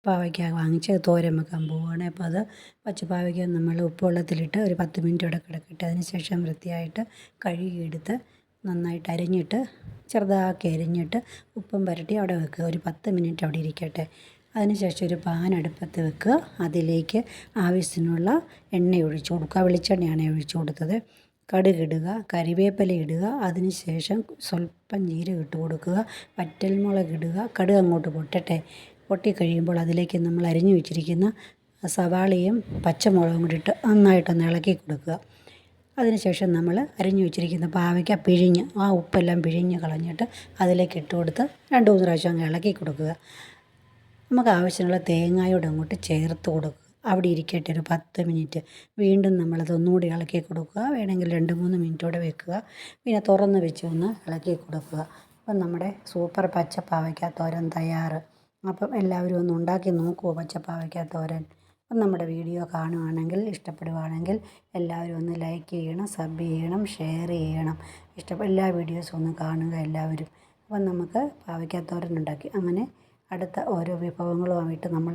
പാവയ്ക്ക വാങ്ങിച്ച് തോരൻ വെക്കാൻ പോവുകയാണ്. അപ്പോൾ അത് പച്ചപ്പാവയ്ക്ക നമ്മൾ ഉപ്പുവെള്ളത്തിലിട്ട് ഒരു 10 മിനിറ്റ് അവിടെ കിടക്കട്ടെ. അതിന് ശേഷം വൃത്തിയായിട്ട് കഴുകിയെടുത്ത് നന്നായിട്ട് അരിഞ്ഞിട്ട് ചെറുതാക്കി അരിഞ്ഞിട്ട് ഉപ്പും പുരട്ടി അവിടെ വെക്കുക. ഒരു 10 മിനിറ്റ് അവിടെ ഇരിക്കട്ടെ. അതിനുശേഷം ഒരു പാൻ അടുപ്പത്ത് വെക്കുക. അതിലേക്ക് ആവശ്യത്തിനുള്ള എണ്ണ ഒഴിച്ചു കൊടുക്കുക. വെളിച്ചെണ്ണയാണ് ഒഴിച്ചു കൊടുത്തത്. കടുകിടുക, കരിവേപ്പില ഇടുക. അതിനുശേഷം സ്വല്പം ജീരകം ഇട്ട് കൊടുക്കുക. വറ്റൽമുളക് ഇടുക. കടുക് അങ്ങോട്ട് പൊട്ടട്ടെ. പൊട്ടിക്കഴിയുമ്പോൾ അതിലേക്ക് നമ്മൾ അരിഞ്ഞു വെച്ചിരിക്കുന്ന സവാളയും പച്ചമുളകും കൂടി ഇട്ട് നന്നായിട്ടൊന്ന് ഇളക്കി കൊടുക്കുക. അതിനുശേഷം നമ്മൾ അരിഞ്ഞു വെച്ചിരിക്കുന്ന പാവയ്ക്ക പിഴിഞ്ഞ് ആ ഉപ്പെല്ലാം പിഴിഞ്ഞ് കളഞ്ഞിട്ട് അതിലേക്ക് ഇട്ട് കൊടുത്ത് 2-3 പ്രാവശ്യം അങ്ങ് ഇളക്കി കൊടുക്കുക. നമുക്ക് ആവശ്യമുള്ള തേങ്ങയോട് അങ്ങോട്ട് ചേർത്ത് കൊടുക്കുക. അവിടെ ഇരിക്കട്ടെ ഒരു 10 മിനിറ്റ്. വീണ്ടും നമ്മളത് ഒന്നുകൂടി ഇളക്കി കൊടുക്കുക. വേണമെങ്കിൽ 2-3 മിനിറ്റോടെ വെക്കുക. പിന്നെ തുറന്ന് വെച്ച് ഒന്ന് ഇളക്കി കൊടുക്കുക. അപ്പം നമ്മുടെ സൂപ്പർ പച്ചപ്പാവയ്ക്ക തോരൻ തയ്യാറ്. അപ്പം എല്ലാവരും ഒന്ന് ഉണ്ടാക്കി നോക്കുമോ പച്ചപ്പാവയ്ക്ക തോരൻ? അപ്പം നമ്മുടെ വീഡിയോ കാണുകയാണെങ്കിൽ ഇഷ്ടപ്പെടുകയാണെങ്കിൽ എല്ലാവരും ഒന്ന് ലൈക്ക് ചെയ്യണം, സബ് ചെയ്യണം, ഷെയർ ചെയ്യണം. എല്ലാ വീഡിയോസും ഒന്ന് കാണുക എല്ലാവരും. അപ്പം നമുക്ക് പാവയ്ക്ക തോരൻ ഉണ്ടാക്കി. അങ്ങനെ അടുത്ത ഓരോ വിഭവങ്ങളുമായിട്ട് നമ്മൾ